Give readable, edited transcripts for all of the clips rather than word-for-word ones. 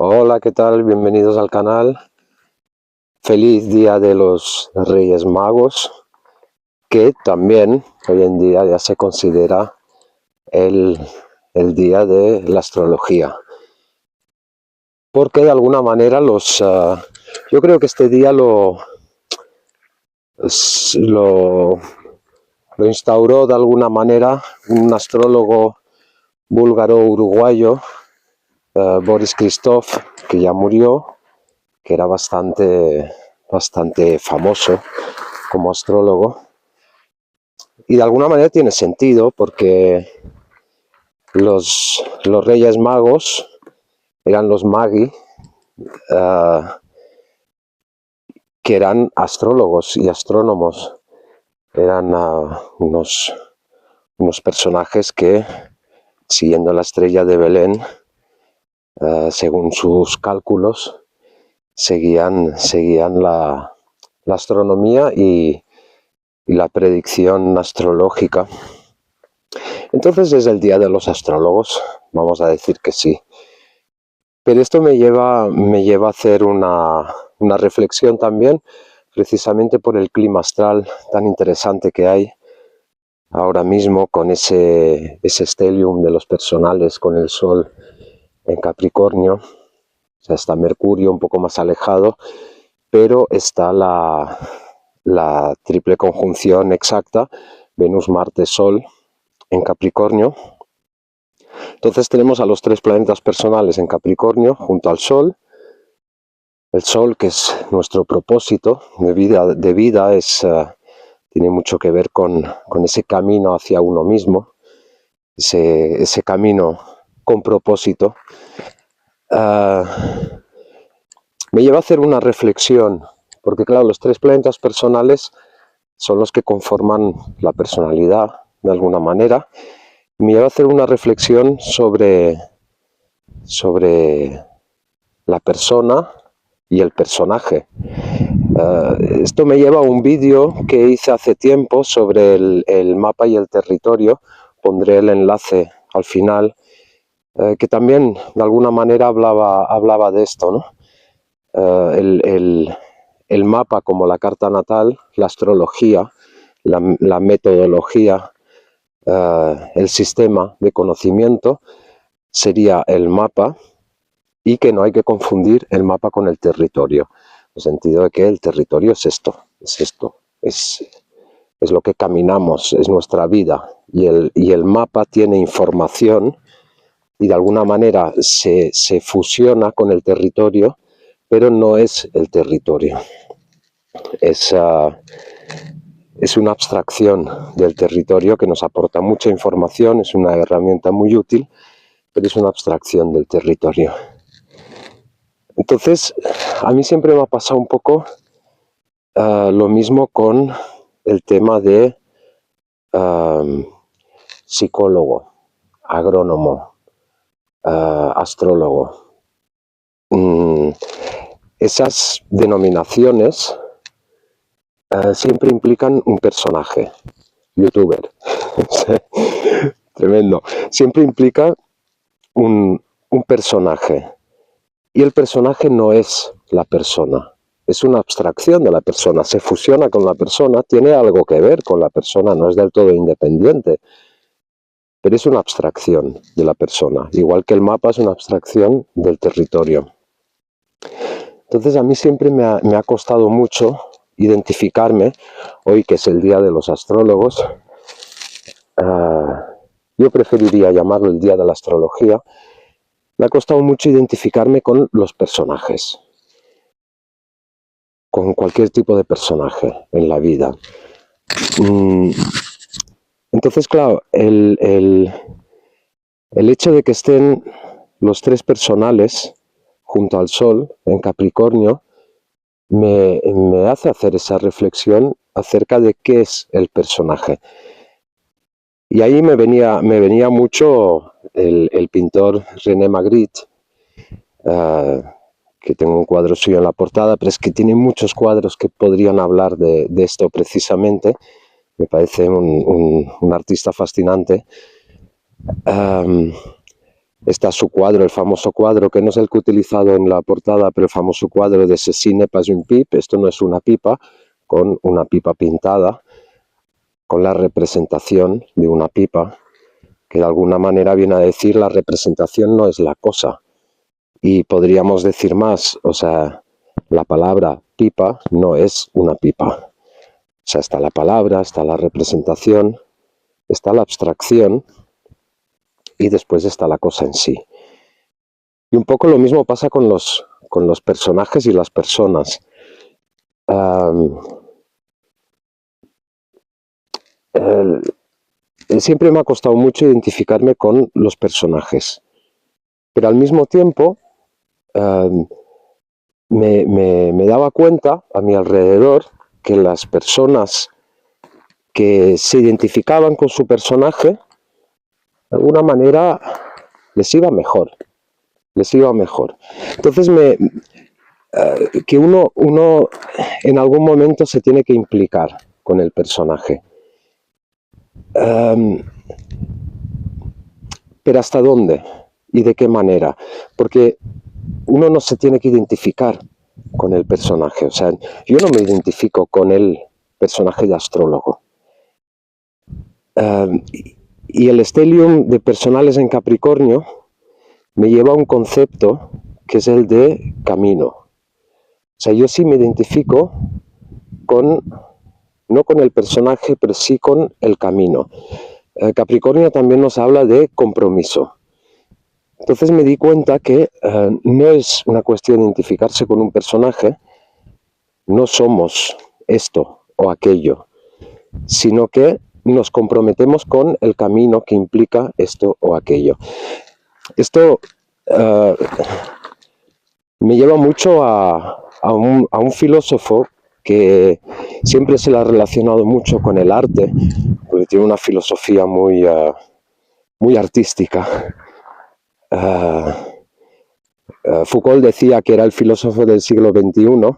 Hola, ¿qué tal? Bienvenidos al canal. Feliz Día de los Reyes Magos, que también hoy en día ya se considera el, el día de la astrología. Porque de alguna manera yo creo que este día lo, lo instauró de alguna manera un astrólogo búlgaro-uruguayo, Boris Christoph, que ya murió, que era bastante famoso como astrólogo. Y de alguna manera tiene sentido porque los Reyes Magos eran los Magi, que eran astrólogos y astrónomos. Eran unos personajes que, siguiendo la estrella de Belén, según sus cálculos, seguían la astronomía y la predicción astrológica. Entonces es el día de los astrólogos, vamos a decir que sí. Pero esto me lleva a hacer una reflexión también, precisamente por el clima astral tan interesante que hay ahora mismo, con ese stellium de los personales, con el Sol en Capricornio. O sea, está Mercurio un poco más alejado, pero está la triple conjunción exacta, Venus, Marte, Sol en Capricornio. Entonces tenemos a los tres planetas personales en Capricornio junto al Sol. El Sol, que es nuestro propósito de vida tiene mucho que ver con ese camino hacia uno mismo, ese camino con propósito. Me lleva a hacer una reflexión, porque claro, los tres planetas personales son los que conforman la personalidad de alguna manera. Me lleva a hacer una reflexión sobre la persona y el personaje. Esto me lleva a un vídeo que hice hace tiempo sobre el mapa y el territorio. Pondré el enlace al final, que también de alguna manera hablaba de esto, ¿no? El mapa como la carta natal, la astrología, la metodología, el sistema de conocimiento sería el mapa, y que no hay que confundir el mapa con el territorio, en el sentido de que el territorio es lo que caminamos, es nuestra vida, y el mapa tiene información y de alguna manera se fusiona con el territorio, pero no es el territorio. Es una abstracción del territorio que nos aporta mucha información, es una herramienta muy útil, pero es una abstracción del territorio. Entonces, a mí siempre me ha pasado un poco lo mismo con el tema de psicólogo, agrónomo, astrólogo. Esas denominaciones siempre implican un personaje, youtuber. Tremendo. Siempre implica un personaje. Y el personaje no es la persona, es una abstracción de la persona, se fusiona con la persona, tiene algo que ver con la persona, no es del todo independiente, pero es una abstracción de la persona, igual que el mapa es una abstracción del territorio. Entonces a mí siempre me ha costado mucho identificarme, hoy que es el día de los astrólogos, yo preferiría llamarlo el día de la astrología. Me ha costado mucho identificarme con los personajes, con cualquier tipo de personaje en la vida. Entonces, claro, el hecho de que estén los tres personales junto al Sol en Capricornio me hace hacer esa reflexión acerca de qué es el personaje. Y ahí me venía mucho el pintor René Magritte, que tengo un cuadro suyo en la portada, pero es que tiene muchos cuadros que podrían hablar de esto precisamente. Me parece un artista fascinante. está su cuadro, el famoso cuadro, que no es el que he utilizado en la portada, pero el famoso cuadro de Ceci n'est pas une pipe, esto no es una pipa, con una pipa pintada, con la representación de una pipa, que de alguna manera viene a decir la representación no es la cosa. Y podríamos decir más, o sea, la palabra pipa no es una pipa. O sea, está la palabra, está la representación, está la abstracción y después está la cosa en sí. Y un poco lo mismo pasa con los personajes y las personas. Siempre me ha costado mucho identificarme con los personajes, pero al mismo tiempo me daba cuenta a mi alrededor que las personas que se identificaban con su personaje, de alguna manera les iba mejor. Entonces, que uno en algún momento se tiene que implicar con el personaje. Pero ¿hasta dónde? ¿Y de qué manera? Porque uno no se tiene que identificar con el personaje. O sea, yo no me identifico con el personaje de astrólogo. Y el stellium de personales en Capricornio me lleva a un concepto que es el de camino. O sea, yo sí me identifico no con el personaje, pero sí con el camino. Capricornio también nos habla de compromiso. Entonces me di cuenta que no es una cuestión de identificarse con un personaje, no somos esto o aquello, sino que nos comprometemos con el camino que implica esto o aquello. Esto me lleva mucho a un filósofo que siempre se le ha relacionado mucho con el arte, porque tiene una filosofía muy artística. Foucault decía que era el filósofo del siglo XXI,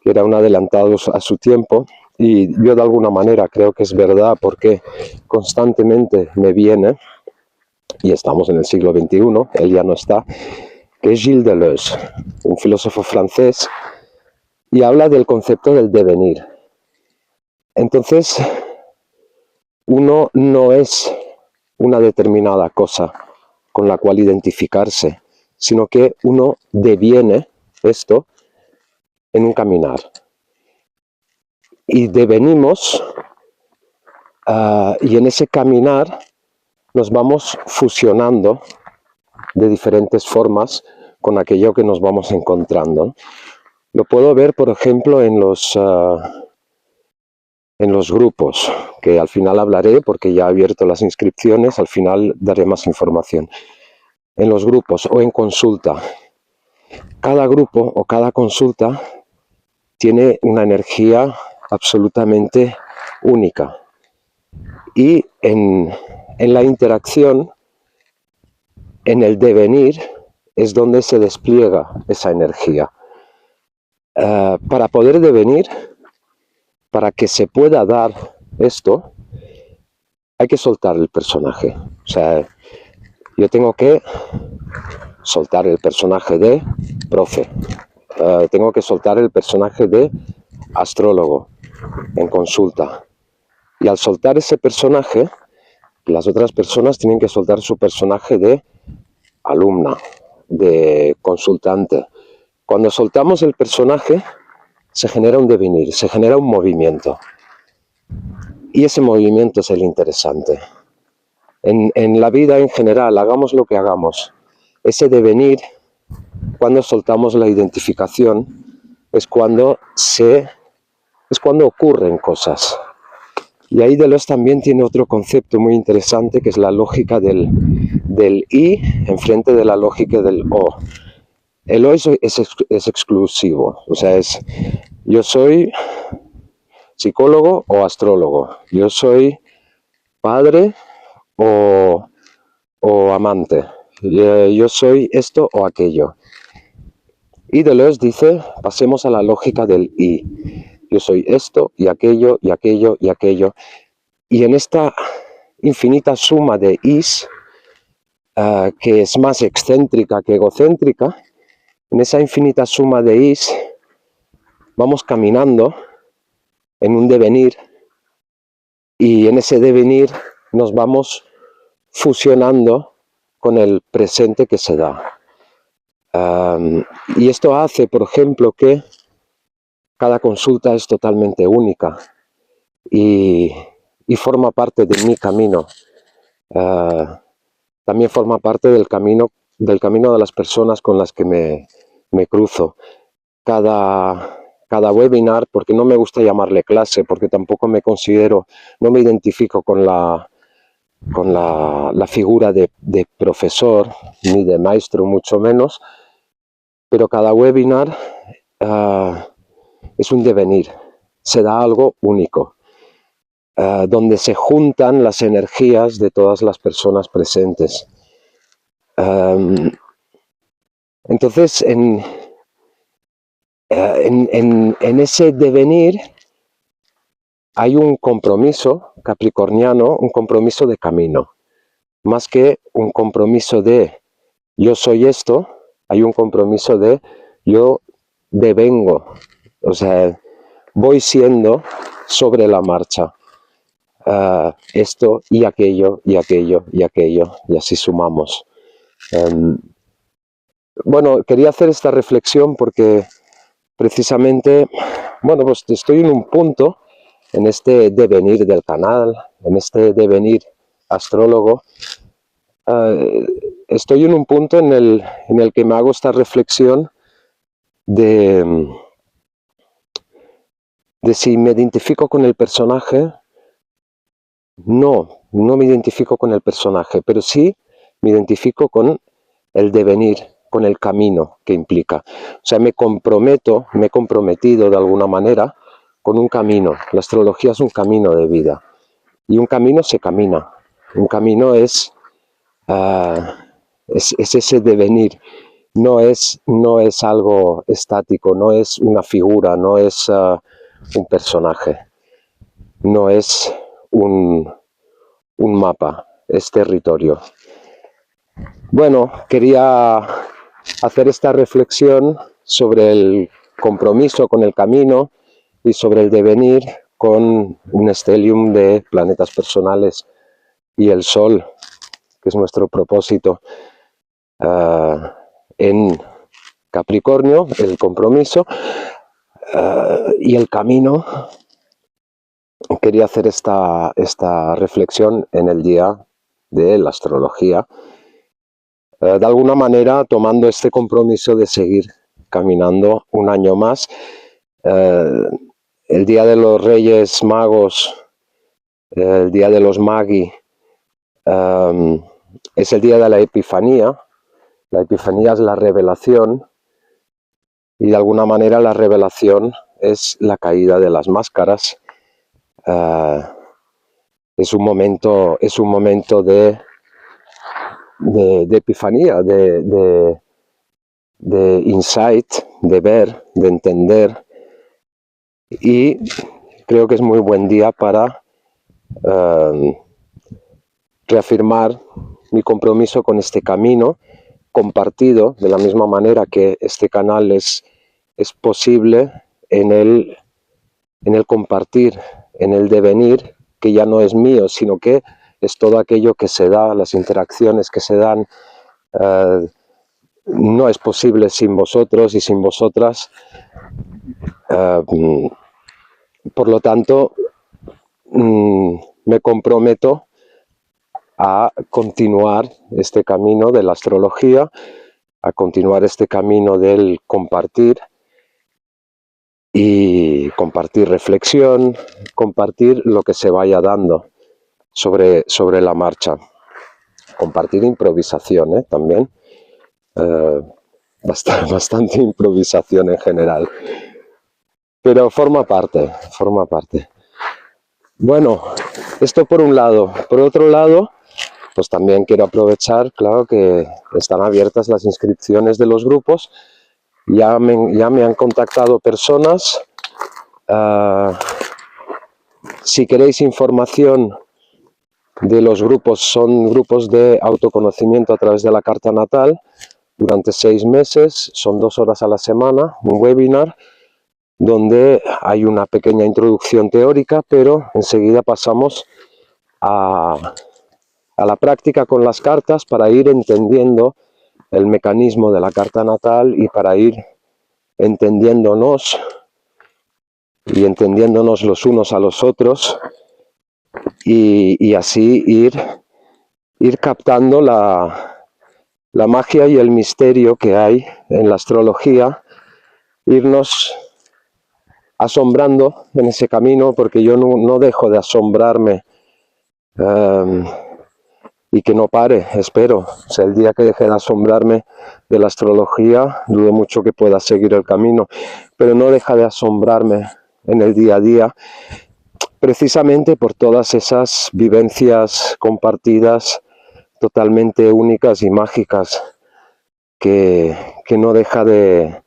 que era un adelantado a su tiempo, y yo de alguna manera creo que es verdad, porque constantemente me viene, y estamos en el siglo XXI, él ya no está, que es Gilles Deleuze, un filósofo francés, y habla del concepto del devenir. Entonces, uno no es una determinada cosa con la cual identificarse, sino que uno deviene esto en un caminar. Y devenimos, y en ese caminar nos vamos fusionando de diferentes formas con aquello que nos vamos encontrando. Lo puedo ver, por ejemplo, en los grupos, que al final hablaré porque ya he abierto las inscripciones, al final daré más información. En los grupos o en consulta. Cada grupo o cada consulta tiene una energía absolutamente única. Y en la interacción, en el devenir, es donde se despliega esa energía. Para poder devenir, para que se pueda dar esto, hay que soltar el personaje. O sea, yo tengo que soltar el personaje de profe, tengo que soltar el personaje de astrólogo en consulta. Y al soltar ese personaje, las otras personas tienen que soltar su personaje de alumna, de consultante. Cuando soltamos el personaje, se genera un devenir, se genera un movimiento. Y ese movimiento es el interesante. En la vida en general, hagamos lo que hagamos, ese devenir, cuando soltamos la identificación, es cuando ocurren cosas. Y ahí Deleuze también tiene otro concepto muy interesante, que es la lógica del I enfrente de la lógica del O. El O es exclusivo, o sea, yo soy psicólogo o astrólogo, yo soy padre o amante, yo soy esto o aquello. Y Deleuze dice, pasemos a la lógica del I. Yo soy esto y aquello y aquello y aquello. Y en esta infinita suma de Is, que es más excéntrica que egocéntrica, en esa infinita suma de is, vamos caminando en un devenir, y en ese devenir nos vamos fusionando con el presente que se da. Y esto hace, por ejemplo, que cada consulta es totalmente única y forma parte de mi camino. También forma parte del camino de las personas con las que me cruzo. Cada webinar, porque no me gusta llamarle clase, porque tampoco me considero, no me identifico con la figura de profesor ni de maestro, mucho menos, pero cada webinar es un devenir, se da algo único, donde se juntan las energías de todas las personas presentes. Entonces, en ese devenir hay un compromiso capricorniano, un compromiso de camino, más que un compromiso de yo soy esto, hay un compromiso de yo devengo, o sea, voy siendo sobre la marcha, esto y aquello, y aquello, y aquello, y así sumamos. Bueno, quería hacer esta reflexión porque precisamente, bueno, pues estoy en un punto, en este devenir del canal, en este devenir astrólogo, estoy en un punto en el que me hago esta reflexión de si me identifico con el personaje. No me identifico con el personaje, pero sí me identifico con el devenir, con el camino que implica. O sea, me he comprometido de alguna manera con un camino. La astrología es un camino de vida y un camino se camina. Un camino es ese devenir. No es algo estático, no es una figura, no es un personaje, no es un mapa, es territorio. Bueno, quería hacer esta reflexión sobre el compromiso con el camino y sobre el devenir con un estelium de planetas personales y el Sol, que es nuestro propósito. En Capricornio, el compromiso y el camino. Quería hacer esta reflexión en el día de la astrología, de alguna manera tomando este compromiso de seguir caminando un año más. El día de los Reyes Magos, el día de los Magi, es el día de la Epifanía. La Epifanía es la revelación y de alguna manera la revelación es la caída de las máscaras. Es un momento de epifanía, de insight, de ver, de entender, y creo que es muy buen día para reafirmar mi compromiso con este camino compartido, de la misma manera que este canal es posible en el compartir, en el devenir, que ya no es mío, sino que es todo aquello que se da, las interacciones que se dan. No es posible sin vosotros y sin vosotras. Por lo tanto, me comprometo a continuar este camino de la astrología, a continuar este camino del compartir, y compartir reflexión, compartir lo que se vaya dando sobre la marcha, compartir improvisación, también, bastante improvisación en general, pero forma parte. Bueno, esto por un lado. Por otro lado, pues también quiero aprovechar, claro, que están abiertas las inscripciones de los grupos. Ya me han contactado personas. Si queréis información, de los grupos son grupos de autoconocimiento a través de la carta natal durante 6 meses, son 2 horas a la semana, un webinar donde hay una pequeña introducción teórica, pero enseguida pasamos a la práctica con las cartas para ir entendiendo el mecanismo de la carta natal y para ir entendiéndonos y entendiéndonos los unos a los otros y así ir captando la magia y el misterio que hay en la astrología, irnos asombrando en ese camino, porque yo no dejo de asombrarme y que no pare, espero. O sea, el día que deje de asombrarme de la astrología, dudo mucho que pueda seguir el camino, pero no deja de asombrarme en el día a día, precisamente por todas esas vivencias compartidas totalmente únicas y mágicas que no deja de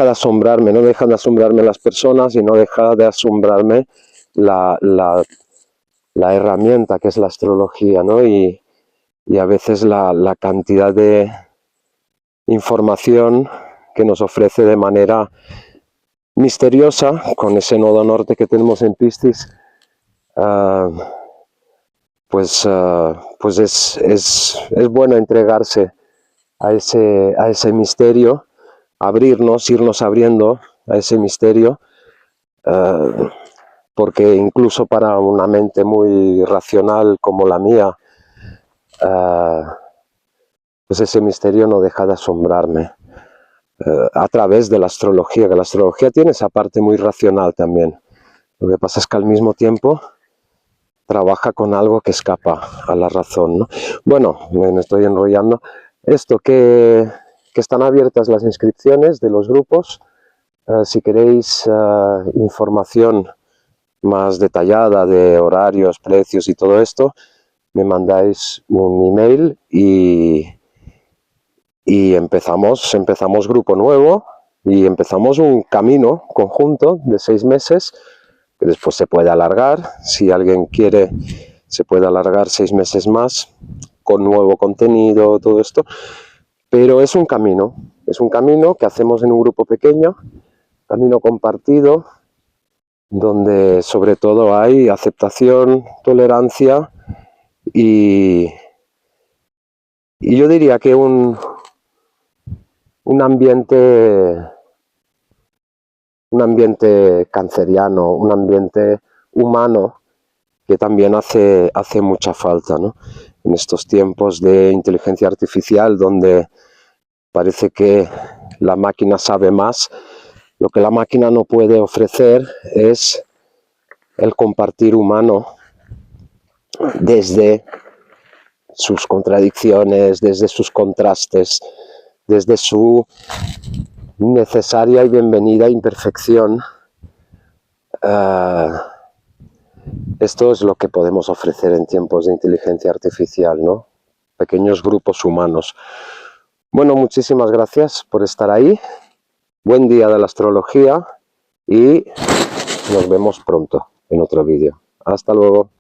asombrarme, no dejan de asombrarme las personas y no deja de asombrarme la herramienta que es la astrología, ¿no? Y a veces la cantidad de información que nos ofrece de manera misteriosa, con ese nodo norte que tenemos en Piscis, pues es bueno entregarse a ese misterio, abrirnos, irnos abriendo a ese misterio, porque incluso para una mente muy racional como la mía, pues ese misterio no deja de asombrarme a través de la astrología, que la astrología tiene esa parte muy racional también. Lo que pasa es que al mismo tiempo trabaja con algo que escapa a la razón, ¿no? Bueno, me estoy enrollando. Esto, que están abiertas las inscripciones de los grupos. Si queréis información más detallada de horarios, precios y todo esto, me mandáis un email y empezamos grupo nuevo y empezamos un camino conjunto de 6 meses que después se puede alargar. Si alguien quiere, se puede alargar 6 meses más con nuevo contenido, todo esto, pero es un camino que hacemos en un grupo pequeño, camino compartido, donde sobre todo hay aceptación, tolerancia y yo diría que un ambiente canceriano, un ambiente humano que también hace mucha falta, ¿no? En estos tiempos de inteligencia artificial, donde parece que la máquina sabe más, lo que la máquina no puede ofrecer es el compartir humano desde sus contradicciones, desde sus contrastes, desde su necesaria y bienvenida imperfección. Esto es lo que podemos ofrecer en tiempos de inteligencia artificial, ¿no? Pequeños grupos humanos. Bueno, muchísimas gracias por estar ahí. Buen día de la astrología y nos vemos pronto en otro vídeo. Hasta luego.